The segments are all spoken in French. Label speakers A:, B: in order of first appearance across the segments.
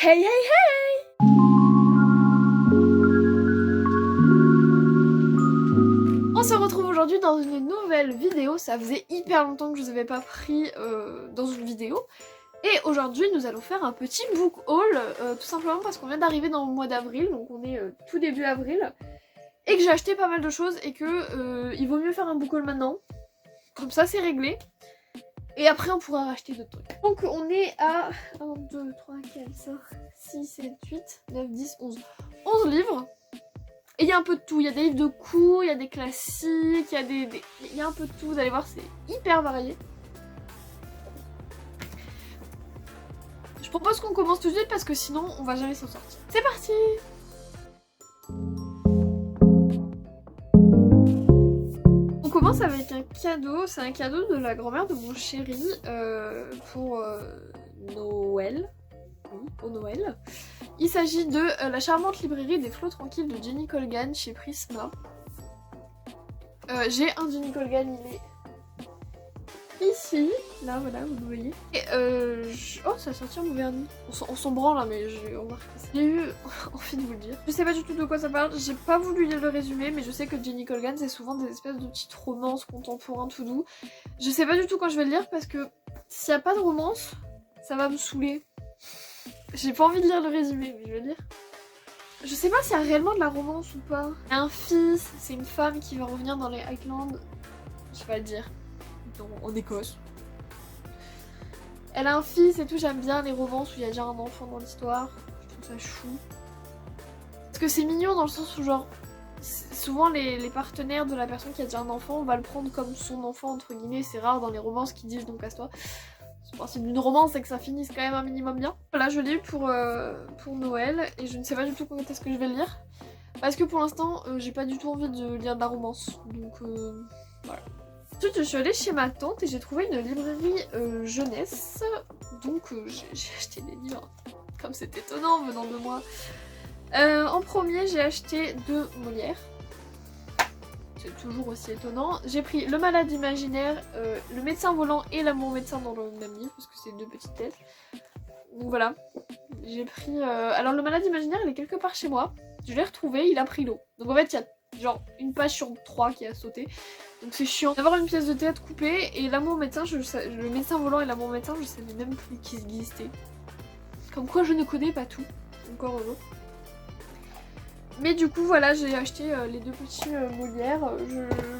A: Hey hey hey! On se retrouve aujourd'hui dans une nouvelle vidéo. Ça faisait hyper longtemps que je vous avais pas pris dans une vidéo. Et aujourd'hui nous allons faire un petit book haul, tout simplement parce qu'on vient d'arriver dans le mois d'avril, donc on est tout début avril. Et que j'ai acheté pas mal de choses et que il vaut mieux faire un book haul maintenant. Comme ça c'est réglé. Et après on pourra racheter d'autres trucs. Donc on est à 1, 2, 3, 4, 5, 6, 7, 8, 9, 10, 11. 11 livres. Et il y a un peu de tout. Il y a des livres de cours, il y a des classiques, il y a un peu de tout. Vous allez voir, c'est hyper varié. Je propose qu'on commence tout de suite parce que sinon on va jamais s'en sortir. C'est parti! On commence avec un cadeau, c'est un cadeau de la grand-mère de mon chéri pour Noël. Oui, pour Noël. Il s'agit de la charmante librairie des flots tranquilles de Jenny Colgan chez Prisma. J'ai un Jenny Colgan, il est ici, là voilà, vous le voyez. Et oh, ça a sorti mon vernis. On s'en branle là, mais j'ai remarqué ça. J'ai eu envie de vous le dire. Je sais pas du tout de quoi ça parle, j'ai pas voulu lire le résumé, mais je sais que Jenny Colgan c'est souvent des espèces de petites romances contemporains tout doux. Je sais pas du tout quand je vais le lire parce que s'il y a pas de romance, ça va me saouler. J'ai pas envie de lire le résumé, mais je vais lire. Je sais pas s'il y a réellement de la romance ou pas. Il y a un fils, c'est une femme qui va revenir dans les Highlands. Je vais pas le dire. En Écosse. Elle a un fils et tout, j'aime bien les romances où il y a déjà un enfant dans l'histoire. Je trouve ça chou. Parce que c'est mignon dans le sens où genre, souvent les partenaires de la personne qui a déjà un enfant, on va le prendre comme son enfant entre guillemets. C'est rare dans les romances qui disent donc casse-toi. Le principe d'une romance c'est que ça finisse quand même un minimum bien. Là je l'ai pour Noël et je ne sais pas du tout quand est-ce que je vais le lire. Parce que pour l'instant j'ai pas du tout envie de lire de la romance. Donc voilà. Ensuite je suis allée chez ma tante et j'ai trouvé une librairie jeunesse. Donc j'ai acheté des livres. Comme c'est étonnant venant de moi. En premier j'ai acheté 2 Molière. C'est toujours aussi étonnant. J'ai pris Le Malade Imaginaire, Le Médecin Volant et L'amour médecin dans le même livre, parce que c'est 2 petites têtes. Donc voilà. J'ai pris... Alors Le Malade Imaginaire, il est quelque part chez moi. Je l'ai retrouvé, il a pris l'eau. Donc en fait, il y a genre une page sur 3 qui a sauté. Donc c'est chiant d'avoir une pièce de théâtre coupée. Et L'amour médecin, Le Médecin Volant et L'amour médecin, je savais même plus qu'ils existaient. Comme quoi je ne connais pas tout. Encore heureux. Mais du coup voilà, j'ai acheté les 2 petits Molières.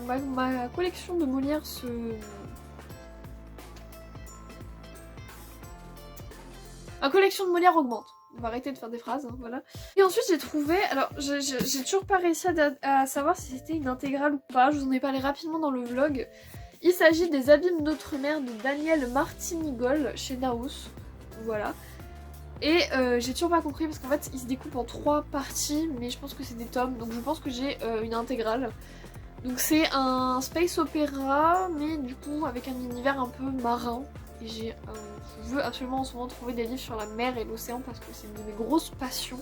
A: Ma collection de Molière se... Ma collection de Molière augmente. On va arrêter de faire des phrases, hein, voilà. Et ensuite j'ai trouvé... Alors j'ai toujours pas réussi à savoir si c'était une intégrale ou pas. Je vous en ai parlé rapidement dans le vlog. Il s'agit des Abîmes d'Outre-mer de Daniel Martinigol chez Naus. Voilà. Et j'ai toujours pas compris parce qu'en fait il se découpe en 3 parties, mais je pense que c'est des tomes, donc je pense que j'ai une intégrale. Donc c'est un space opéra, mais du coup avec un univers un peu marin. Et je veux absolument en ce moment trouver des livres sur la mer et l'océan parce que c'est une de mes grosses passions.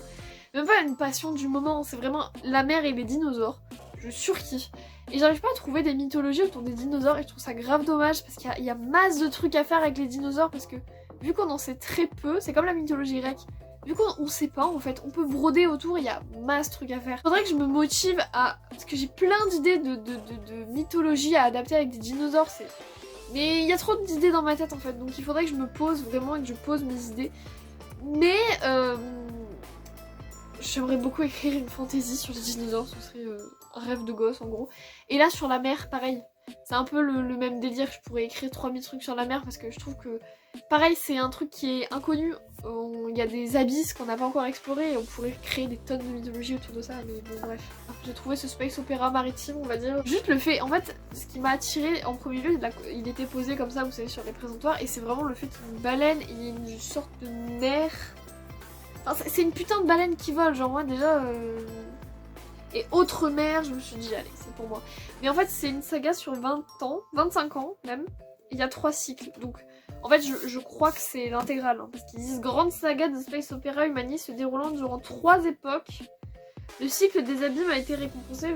A: Même pas une passion du moment, c'est vraiment la mer et les dinosaures. Je surkiffe. Et j'arrive pas à trouver des mythologies autour des dinosaures et je trouve ça grave dommage parce qu'il y a masse de trucs à faire avec les dinosaures parce que vu qu'on en sait très peu, c'est comme la mythologie grecque. Vu qu'on sait pas en fait, on peut broder autour, il y a masse de trucs à faire. Faudrait que je me motive à... Parce que j'ai plein d'idées de mythologie à adapter avec des dinosaures, c'est... Mais il y a trop d'idées dans ma tête en fait, donc il faudrait que je me pose vraiment et que je pose mes idées. Mais j'aimerais beaucoup écrire une fantaisie sur les dinosaures, ce serait un rêve de gosse en gros. Et là sur la mer, pareil. C'est un peu le même délire, je pourrais écrire 3000 trucs sur la mer parce que je trouve que... Pareil, c'est un truc qui est inconnu, il y a des abysses qu'on n'a pas encore explorés et on pourrait créer des tonnes de mythologie autour de ça, mais bon bref. J'ai trouvé ce space opéra maritime, on va dire. Juste le fait, en fait, ce qui m'a attiré en premier lieu, il était posé comme ça, vous savez, sur les présentoirs, et c'est vraiment le fait qu'il y ait une baleine, il y ait une sorte de nerf. Enfin, c'est une putain de baleine qui vole, genre moi déjà... Et autre mer, je me suis dit allez, c'est pour moi. Mais en fait c'est une saga sur 20 ans, 25 ans même, il y a 3 cycles, donc en fait je crois que c'est l'intégrale, hein, parce qu'ils disent grande saga de space opéra humaniste se déroulant durant 3 époques. Le cycle des abîmes a été récompensé,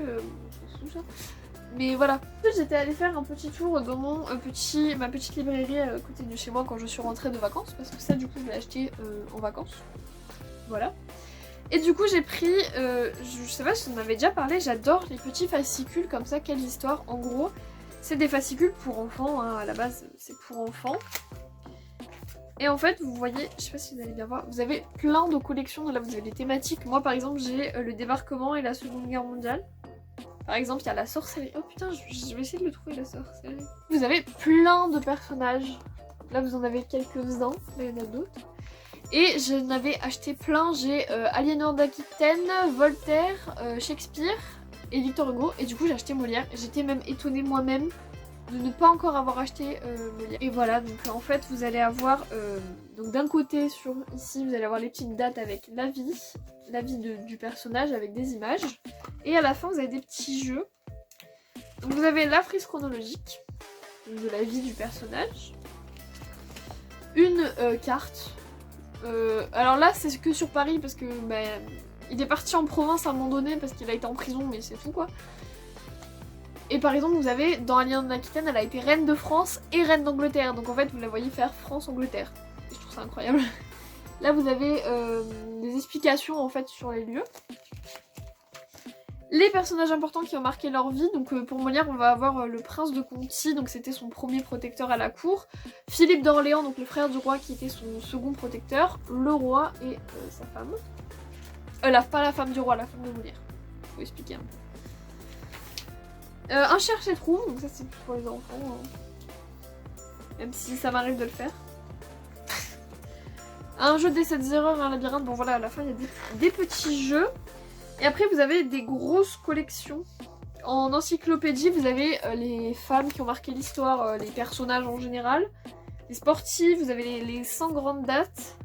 A: mais voilà. Ensuite j'étais allée faire un petit tour dans ma petite librairie à côté de chez moi quand je suis rentrée de vacances, parce que ça du coup je l'ai acheté en vacances. voilà. Et du coup j'ai pris, je sais pas si on en avait déjà parlé, j'adore les petits fascicules comme ça, quelle histoire. En gros, c'est des fascicules pour enfants, hein, à la base c'est pour enfants. Et en fait, vous voyez, je sais pas si vous allez bien voir, vous avez plein de collections, là vous avez des thématiques. Moi par exemple j'ai le débarquement et la Seconde Guerre mondiale. Par exemple il y a la sorcellerie, oh putain je vais essayer de le trouver la sorcellerie. Vous avez plein de personnages, là vous en avez quelques-uns, là il y en a d'autres. Et j'en avais acheté plein, j'ai Aliénor d'Aquitaine, Voltaire, Shakespeare et Victor Hugo. Et du coup j'ai acheté Molière, j'étais même étonnée moi-même de ne pas encore avoir acheté Molière. Et voilà, donc en fait vous allez avoir, donc d'un côté sur ici vous allez avoir les petites dates avec la vie du personnage avec des images. Et à la fin vous avez des petits jeux. Donc vous avez la frise chronologique de la vie du personnage. Une carte. Alors là c'est que sur Paris parce que bah, il est parti en province à un moment donné parce qu'il a été en prison mais c'est tout quoi. Et par exemple vous avez dans Aliénor d'Aquitaine elle a été reine de France et reine d'Angleterre, donc en fait vous la voyez faire France-Angleterre. Et je trouve ça incroyable. Là vous avez des explications en fait sur les lieux. Les personnages importants qui ont marqué leur vie, donc pour Molière on va avoir le prince de Conti, donc c'était son premier protecteur à la cour, Philippe d'Orléans, donc le frère du roi qui était son second protecteur, le roi et sa femme. Pas la femme du roi, la femme de Molière, faut expliquer un peu. Un cherche-et-trouve, donc ça c'est pour les enfants, hein. Même si ça m'arrive de le faire. Un jeu des 7 erreurs, un labyrinthe, bon voilà à la fin il y a des petits jeux. Et après vous avez des grosses collections. En encyclopédie vous avez les femmes qui ont marqué l'histoire, les personnages en général. Les sportifs, vous avez les 100 grandes dates.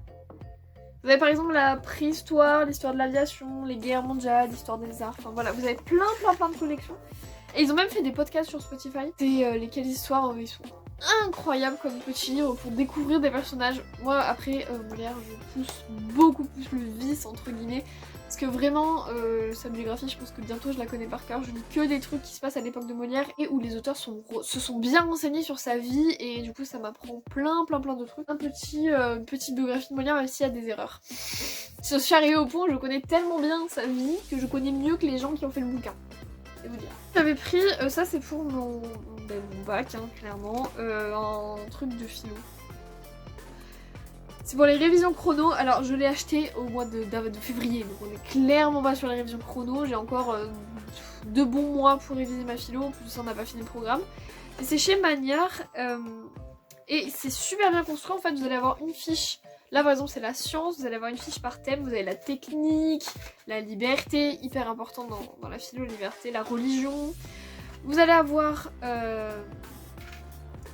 A: Vous avez par exemple la préhistoire, l'histoire de l'aviation, les guerres mondiales, l'histoire des arts. Enfin voilà, vous avez plein de collections. Et ils ont même fait des podcasts sur Spotify. C'est lesquelles histoires, ils sont incroyables comme petits livres pour découvrir des personnages. Moi après Molière je pousse beaucoup plus le vice entre guillemets. Parce que vraiment, sa biographie, je pense que bientôt je la connais par cœur. Je lis que des trucs qui se passent à l'époque de Molière et où les auteurs se sont bien renseignés sur sa vie et du coup ça m'apprend plein de trucs. Une petite biographie de Molière même s'il y a des erreurs. Sur Charrier au pont, je connais tellement bien sa vie que je connais mieux que les gens qui ont fait le bouquin. C'est vous dire. J'avais pris, ça c'est pour mon bac, hein, clairement, un truc de philo. C'est pour les révisions chrono, alors je l'ai acheté au mois de février, donc on est clairement pas sur les révisions chrono, j'ai encore 2 bons mois pour réviser ma philo, en plus on n'a pas fini le programme. Et c'est chez Magnard, et c'est super bien construit, en fait vous allez avoir une fiche, là par exemple c'est la science, vous allez avoir une fiche par thème, vous avez la technique, la liberté, hyper important dans la philo, la liberté, la religion, vous allez avoir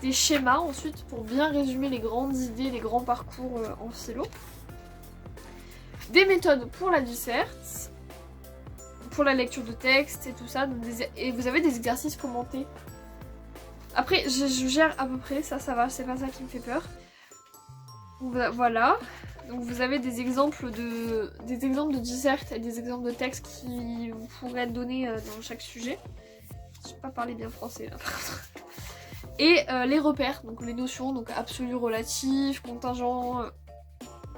A: des schémas ensuite pour bien résumer les grandes idées, les grands parcours en philo. Des méthodes pour la disserte, pour la lecture de texte et tout ça. Et vous avez des exercices commentés. Après, je gère à peu près, ça va, c'est pas ça qui me fait peur. Voilà. Donc vous avez des exemples de disserte et des exemples de texte qui vous pourraient être donnés dans chaque sujet. Je sais pas parler bien français là par contre. Et les repères, donc les notions, donc absolu relatif, contingent,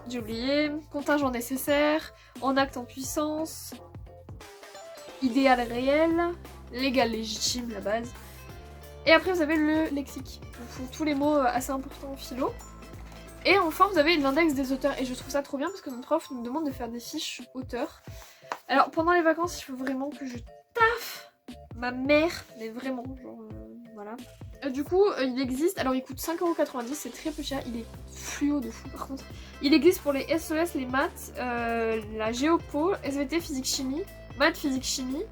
A: j'ai oublié, contingent nécessaire, en acte en puissance, idéal réel, légal légitime, la base. Et après vous avez le lexique, donc tous les mots assez importants en philo. Et enfin vous avez l'index des auteurs, et je trouve ça trop bien parce que notre prof nous demande de faire des fiches auteurs. Alors pendant les vacances il faut vraiment que je taffe ma mère, mais vraiment, genre voilà. Du coup, il existe, alors il coûte 5,90€, c'est très peu cher, il est fluo de fou par contre. Il existe pour les SES, les maths, la géopo, SVT, physique chimie, maths, physique chimie,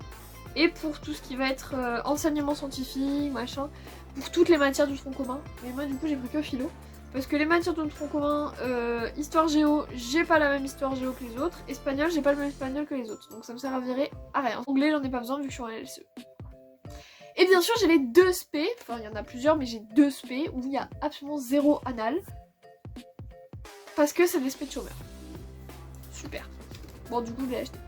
A: et pour tout ce qui va être enseignement scientifique, machin, pour toutes les matières du tronc commun. Mais moi du coup j'ai pris que philo, parce que les matières du tronc commun, histoire géo, j'ai pas la même histoire géo que les autres, espagnol, j'ai pas le même espagnol que les autres, donc ça me servirait à rien. Anglais, j'en ai pas besoin vu que je suis en LSE. Et bien sûr j'ai les 2 SP, enfin il y en a plusieurs mais j'ai 2 SP où il y a absolument 0 anal. Parce que c'est des SP de chômeurs. Super. Bon du coup je l'ai acheté.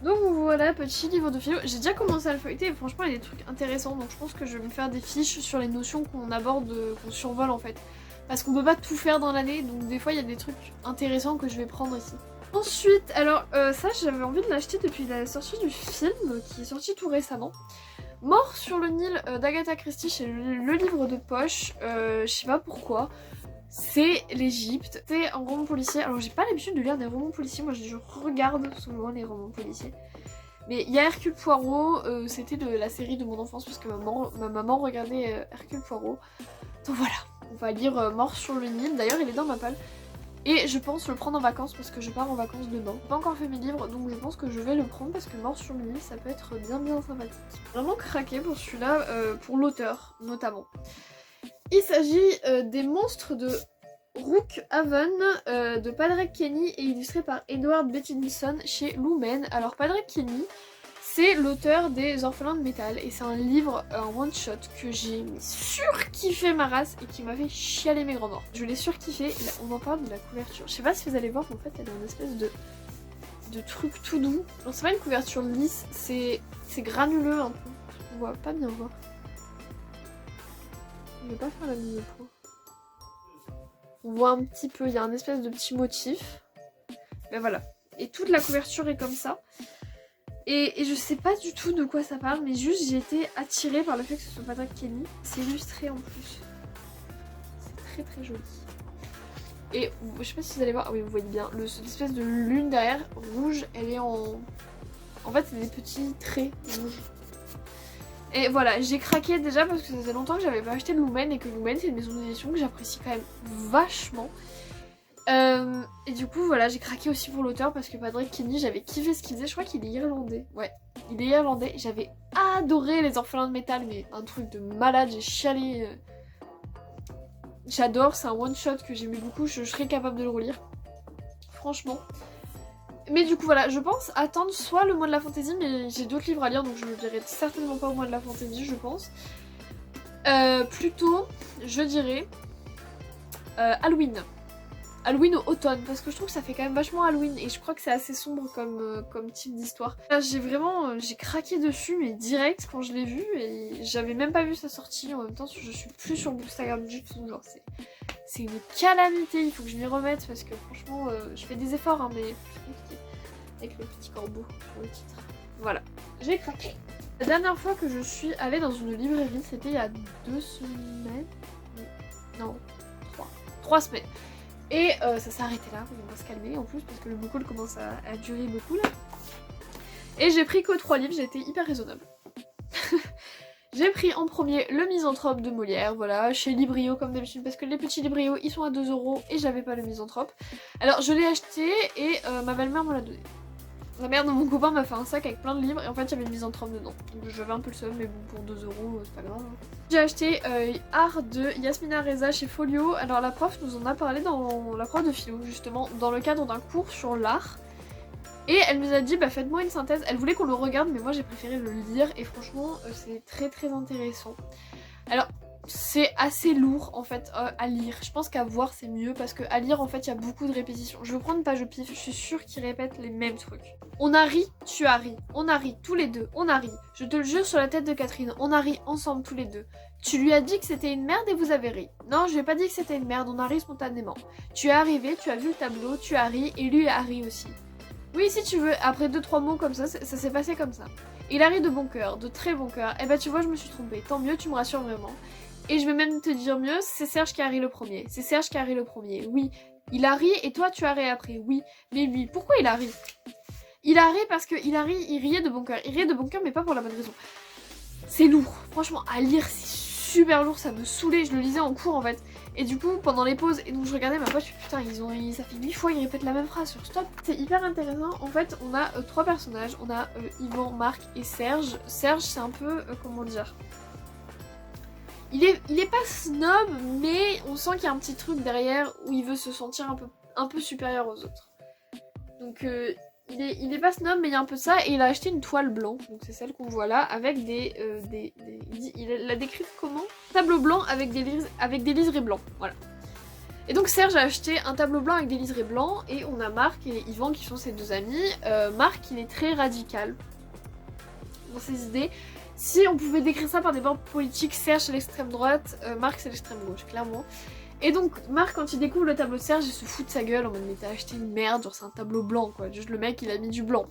A: Donc voilà, petit livre de philo. J'ai déjà commencé à le feuilleter et franchement il y a des trucs intéressants. Donc je pense que je vais me faire des fiches sur les notions qu'on aborde, qu'on survole en fait. Parce qu'on peut pas tout faire dans l'année, donc des fois il y a des trucs intéressants que je vais prendre ici. Ensuite, alors ça j'avais envie de l'acheter depuis la sortie du film qui est sorti tout récemment. Mort sur le Nil d'Agatha Christie, c'est le livre de poche, je sais pas pourquoi. C'est l'Égypte, c'est un roman policier. Alors j'ai pas l'habitude de lire des romans policiers, moi je regarde souvent les romans policiers. Mais il y a Hercule Poirot, c'était de la série de mon enfance parce que ma maman regardait Hercule Poirot. Donc voilà, on va lire Mort sur le Nil, d'ailleurs il est dans ma palle. Et je pense le prendre en vacances parce que je pars en vacances demain. J'ai pas encore fait mes livres donc je pense que je vais le prendre parce que Mort sur le Nil ça peut être bien sympathique. Vraiment craqué pour celui-là, pour l'auteur notamment. Il s'agit des monstres de Rookhaven de Padraig Kenny et illustré par Edward Bettinson chez Lumen. Alors Padraig Kenny, c'est l'auteur des Orphelins de Métal et c'est un livre, un one-shot que j'ai surkiffé ma race et qui m'a fait chialer mes grands morts. Je l'ai surkiffé, on en parle de la couverture. Je sais pas si vous allez voir, mais en fait elle a une espèce de truc tout doux. Alors c'est pas une couverture lisse, c'est granuleux un peu. On voit pas bien voir. Je vais pas faire la mise au point. On voit un petit peu, il y a un espèce de petit motif. Ben voilà. Et toute la couverture est comme ça. Et je sais pas du tout de quoi ça parle, mais juste j'ai été attirée par le fait que ce soit Padraig Kenny. C'est illustré en plus. C'est très joli. Et je sais pas si vous allez voir, ah oui vous voyez bien, l'espèce de lune derrière, rouge, elle est en... En fait c'est des petits traits rouges. Et voilà, j'ai craqué déjà parce que ça faisait longtemps que j'avais pas acheté de Lumen et que Lumen c'est une maison d'édition que j'apprécie quand même vachement. Et du coup voilà, j'ai craqué aussi pour l'auteur parce que Padraig Kenny, j'avais kiffé ce qu'il faisait, je crois qu'il est irlandais. Ouais, il est irlandais, j'avais adoré les Orphelins de Métal, mais un truc de malade, j'ai chialé. J'adore, c'est un one shot que j'aimais beaucoup, je serais capable de le relire. Franchement. Mais du coup voilà, je pense attendre soit le mois de la fantaisie, mais j'ai d'autres livres à lire donc je ne le dirai certainement pas au mois de la fantaisie je pense. Plutôt, je dirais Halloween. Halloween au automne parce que je trouve que ça fait quand même vachement Halloween et je crois que c'est assez sombre comme type d'histoire. J'ai craqué dessus mais direct quand je l'ai vu et j'avais même pas vu sa sortie en même temps je suis plus sur Bookstagram du tout, genre c'est une calamité, il faut que je m'y remette parce que franchement je fais des efforts hein, mais c'est compliqué avec le petit corbeau sur le titre. Voilà, j'ai craqué. La dernière fois que je suis allée dans une librairie c'était il y a 2 semaines, non 3 semaines. Et ça s'est arrêté là, on va se calmer en plus parce que le book haul commence à durer beaucoup là. Et j'ai pris que 3 livres, j'ai été hyper raisonnable. J'ai pris en premier Le Misanthrope de Molière, voilà, chez Librio comme d'habitude parce que les petits Librio ils sont à 2 € et j'avais pas le Misanthrope. Alors je l'ai acheté et ma belle-mère me l'a donné. La mère de mon copain m'a fait un sac avec plein de livres et en fait il y avait le Misanthrope dedans. Donc j'avais un peu le seum mais bon pour 2 € c'est pas grave. J'ai acheté Art de Yasmina Reza chez Folio. Alors la prof nous en a parlé dans la prof de philo justement dans le cadre d'un cours sur l'art. Et elle nous a dit bah faites-moi une synthèse. Elle voulait qu'on le regarde mais moi j'ai préféré le lire et franchement c'est très intéressant. Alors c'est assez lourd en fait à lire. Je pense qu'à voir c'est mieux parce qu'à lire en fait il y a beaucoup de répétitions. Je vais prendre une page au pif, je suis sûre qu'ils répètent les mêmes trucs. On a ri, tu as ri, on a ri tous les deux, on a ri. Je te le jure sur la tête de Catherine, on a ri ensemble tous les deux. Tu lui as dit que c'était une merde et vous avez ri. Non, je lui ai pas dit que c'était une merde, on a ri spontanément. Tu es arrivé, tu as vu le tableau, tu as ri et lui a ri aussi. Oui, si tu veux, après 2-3 mots comme ça s'est passé comme ça. Il a ri de bon cœur, de très bon cœur. Eh ben tu vois, je me suis trompée. Tant mieux, tu me rassures vraiment. Et je vais même te dire mieux, c'est Serge qui a ri le premier. C'est Serge qui a ri le premier, oui. Il a ri et toi tu as ri après, oui. Mais lui, pourquoi il a ri? Il a ri parce que il riait de bon cœur. Il riait de bon cœur mais pas pour la bonne raison. C'est lourd, franchement à lire c'est super lourd, ça me saoulait, je le lisais en cours en fait. Et du coup pendant les pauses, et donc je regardais ma poche, putain ça fait 8 fois ils répètent la même phrase sur stop. C'est hyper intéressant, en fait on a 3 personnages, on a Yvan, Marc et Serge. Serge c'est un peu, comment dire... Il est pas snob, mais on sent qu'il y a un petit truc derrière où il veut se sentir un peu supérieur aux autres. Donc il est pas snob, mais il y a un peu de ça, et il a acheté une toile blanche, donc c'est celle qu'on voit là, avec il la décrit comment? Tableau blanc avec des liserés blancs, voilà. Et donc Serge a acheté un tableau blanc avec des liserés blancs, et on a Marc et Yvan qui sont ses 2 amis. Marc il est très radical dans ses idées. Si on pouvait décrire ça par des bords politiques, Serge c'est l'extrême droite, Marc c'est l'extrême gauche, clairement. Et donc Marc quand il découvre le tableau de Serge il se fout de sa gueule en mode mais t'as acheté une merde, genre c'est un tableau blanc quoi, juste le mec il a mis du blanc.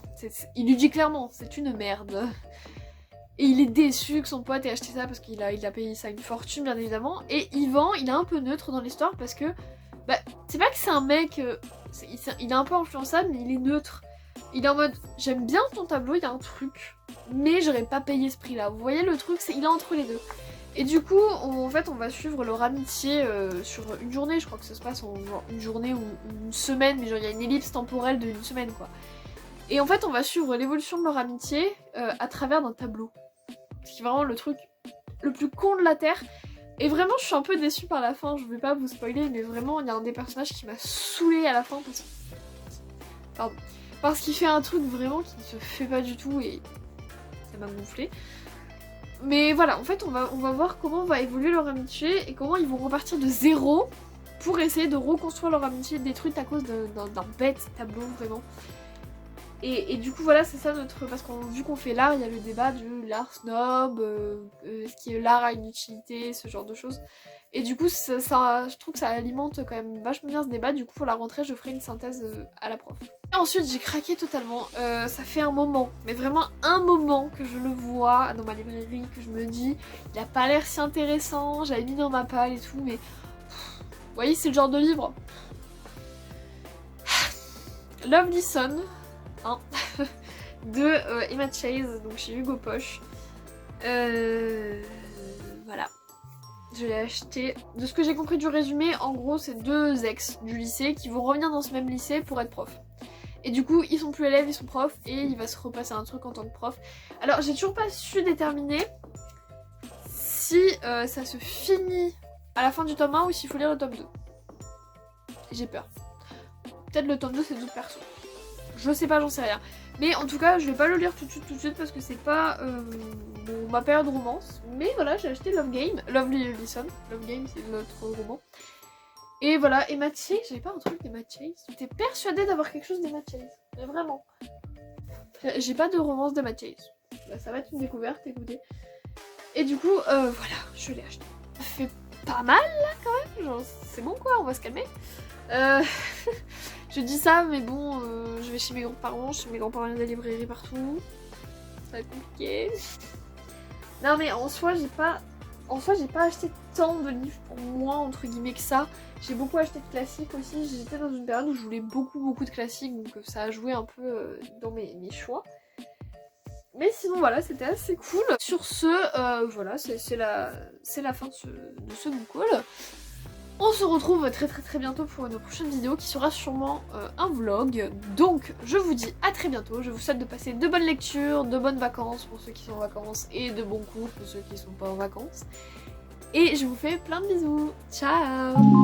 A: Il lui dit clairement c'est une merde. Et il est déçu que son pote ait acheté ça parce qu'il a payé ça une fortune bien évidemment. Et Yvan il est un peu neutre dans l'histoire parce que bah c'est pas que c'est un mec, il est un peu influençable mais il est neutre. Il est en mode j'aime bien ton tableau, il y a un truc, mais j'aurais pas payé ce prix là. Vous voyez le truc, il est entre les deux. Et du coup, en fait, on va suivre leur amitié sur une journée, je crois que ça se passe en genre une journée ou une semaine, mais genre il y a une ellipse temporelle d'une semaine quoi. Et en fait, on va suivre l'évolution de leur amitié à travers d'un tableau. Ce qui est vraiment le truc le plus con de la Terre. Et vraiment, je suis un peu déçue par la fin, je vais pas vous spoiler, mais vraiment, il y a un des personnages qui m'a saoulée à la fin parce qu'il fait un truc vraiment qui ne se fait pas du tout et ça m'a gonflé. Mais voilà, en fait on va voir comment va évoluer leur amitié et comment ils vont repartir de zéro pour essayer de reconstruire leur amitié détruite à cause d'un bête tableau vraiment. Et du coup voilà, c'est ça notre... Parce que vu qu'on fait l'art, il y a le débat de l'art snob, ce qui est l'art à une utilité, ce genre de choses. Et du coup je trouve que ça alimente quand même vachement bien ce débat, du coup pour la rentrée je ferai une synthèse à la prof. Et ensuite j'ai craqué totalement, ça fait un moment, mais vraiment un moment que je le vois dans ma librairie, que je me dis il a pas l'air si intéressant, j'avais mis dans ma palle et tout, mais vous voyez c'est le genre de livre. Lovely Son, hein, de Emma Chase, donc chez Hugo Poche. Voilà. Je l'ai acheté. De ce que j'ai compris du résumé, en gros c'est deux ex du lycée qui vont revenir dans ce même lycée pour être prof. Et du coup ils sont plus élèves, ils sont profs et il va se repasser un truc en tant que prof. Alors j'ai toujours pas su déterminer si ça se finit à la fin du tome 1 ou s'il faut lire le tome 2. J'ai peur. Peut-être le tome 2 c'est d'autres persos. Je sais pas, j'en sais rien. Mais en tout cas je vais pas le lire tout de suite parce que c'est pas ma période romance. Mais voilà, j'ai acheté Lovely Son. Love Game c'est notre roman. Et voilà, Emma Chase, j'avais pas un truc d'Emma Chase. J'étais persuadée d'avoir quelque chose d'Emma Chase. Mais vraiment. J'ai pas de romance d'Emma Chase. Bah, ça va être une découverte, écoutez. Et du coup, voilà, je l'ai acheté. Ça fait pas mal là quand même. Genre, c'est bon quoi, on va se calmer. Je dis ça, mais bon, je vais chez mes grands-parents. Chez mes grands-parents, il y a des librairies partout. Ça va être compliqué. Non mais en soi, j'ai pas acheté tant de livres pour moi, entre guillemets, que ça. J'ai beaucoup acheté de classiques aussi. J'étais dans une période où je voulais beaucoup de classiques, donc ça a joué un peu dans mes choix. Mais sinon voilà, c'était assez cool. Sur ce, voilà, c'est la fin de ce book haul. On se retrouve très bientôt pour une prochaine vidéo qui sera sûrement un vlog. Donc je vous dis à très bientôt, je vous souhaite de passer de bonnes lectures, de bonnes vacances pour ceux qui sont en vacances et de bons cours pour ceux qui sont pas en vacances. Et je vous fais plein de bisous, ciao.